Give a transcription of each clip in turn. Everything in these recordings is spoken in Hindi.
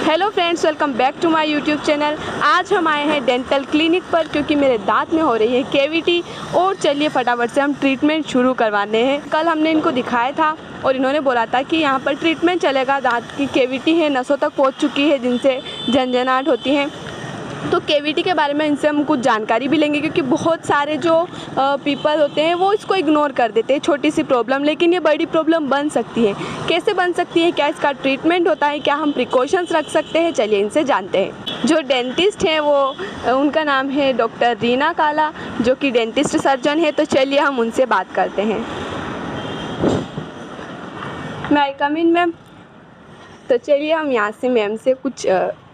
Hello friends, welcome back to my YouTube channel. आज हम आए हैं डेंटल क्लिनिक पर क्योंकि मेरे दांत में हो रही है कैविटी। और चलिए फटाफट से हम ट्रीटमेंट शुरू करवाने हैं। कल हमने इनको दिखाया था और इन्होंने बोला था कि यहाँ पर ट्रीटमेंट चलेगा। दांत की कैविटी है, नसों तक पहुँच चुकी है जिनसे झंझनाहट होती है। तो कैविटी के बारे में इनसे हम कुछ जानकारी भी लेंगे क्योंकि बहुत सारे जो पीपल होते हैं वो इसको इग्नोर कर देते हैं, छोटी सी प्रॉब्लम, लेकिन ये बड़ी प्रॉब्लम बन सकती है। कैसे बन सकती है, क्या इसका ट्रीटमेंट होता है, क्या हम प्रिकॉशंस रख सकते हैं, चलिए इनसे जानते हैं। जो डेंटिस्ट हैं वो उनका नाम है डॉक्टर रीना काला, जो कि डेंटिस्ट सर्जन है। तो चलिए हम उनसे बात करते हैं। मैं आई कम इन मैम। तो चलिए हम यहाँ से मैम से कुछ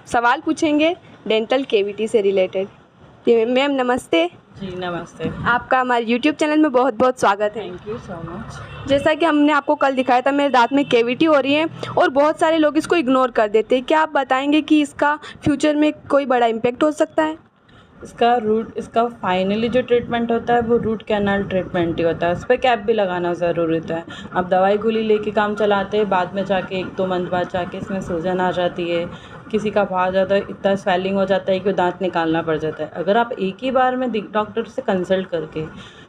सवाल पूछेंगे डेंटल कैविटी से रिलेटेड। जी मैम नमस्ते। जी नमस्ते। आपका हमारे यूट्यूब चैनल में बहुत बहुत स्वागत है। Thank you so much. जैसा कि हमने आपको कल दिखाया था, मेरे दांत में कैविटी हो रही है और बहुत सारे लोग इसको इग्नोर कर देते हैं। क्या आप बताएंगे कि इसका फ्यूचर में कोई बड़ा इम्पैक्ट हो सकता है? इसका फाइनली जो ट्रीटमेंट होता है वो रूट कैनाल ट्रीटमेंट ही होता है। उस पर कैप भी लगाना ज़रूरी होता है। आप दवाई गोली लेके काम चलाते हैं, बाद में जाके 1-2 मंथ बाद जाके इसमें सूजन आ जाती है। किसी का बहुत ज़्यादा इतना स्वेलिंग हो जाता है कि दांत निकालना पड़ जाता है। अगर आप एक ही बार में डॉक्टर से कंसल्ट करके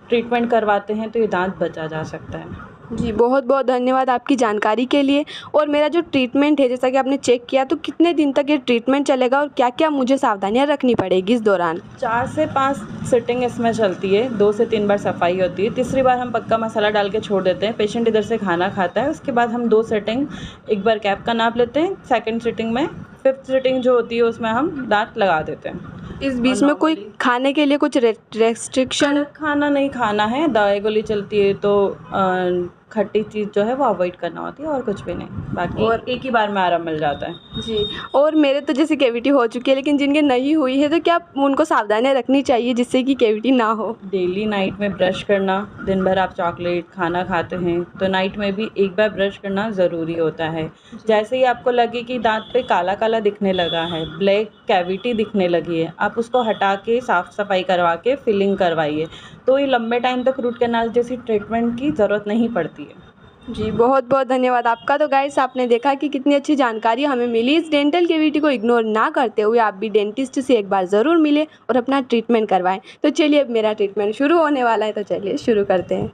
ट्रीटमेंट करवाते हैं तो ये दांत बचा जा सकता है। जी बहुत बहुत धन्यवाद आपकी जानकारी के लिए। और मेरा जो ट्रीटमेंट है, जैसा कि आपने चेक किया, तो कितने दिन तक ये ट्रीटमेंट चलेगा और क्या क्या मुझे सावधानियां रखनी पड़ेगी इस दौरान? 4 से 5 सिटिंग इसमें चलती है। 2 से 3 बार सफाई होती है। तीसरी बार हम पक्का मसाला डाल के छोड़ देते हैं। पेशेंट इधर से खाना खाता है, उसके बाद हम 2 सिटिंग, एक बार कैप का नाप लेते हैं, सेकंड सिटिंग में, 5th सिटिंग जो होती है उसमें हम दांत लगा देते हैं। इस बीच में कोई खाने के लिए कुछ रेस्ट्रिक्शन? खाना नहीं खाना है। दवाई गोली चलती है तो खट्टी चीज़ जो है वो अवॉइड करना होती है और कुछ भी नहीं। बाकी और एक ही बार में आराम मिल जाता है। जी। और मेरे तो जैसे कैविटी हो चुकी है, लेकिन जिनके नहीं हुई है तो क्या उनको सावधानियां रखनी चाहिए जिससे कि कैविटी ना हो? डेली नाइट में ब्रश करना। दिन भर आप चॉकलेट खाना खाते हैं तो नाइट में भी एक बार ब्रश करना ज़रूरी होता है। जैसे ही आपको लगे कि दांत पे काला काला दिखने लगा है, ब्लैक कैविटी दिखने लगी है, आप उसको हटा के साफ़ सफाई करवा के फिलिंग करवाइए। तो ये लंबे टाइम तक रूट कैनाल जैसी ट्रीटमेंट की ज़रूरत नहीं पड़ती है। जी बहुत बहुत धन्यवाद आपका। तो गाइस, आपने देखा कि कितनी अच्छी जानकारी हमें मिली। इस डेंटल कैविटी को इग्नोर ना करते हुए आप भी डेंटिस्ट से एक बार ज़रूर मिलें और अपना ट्रीटमेंट करवाएं। तो चलिए अब मेरा ट्रीटमेंट शुरू होने वाला है, तो चलिए शुरू करते हैं।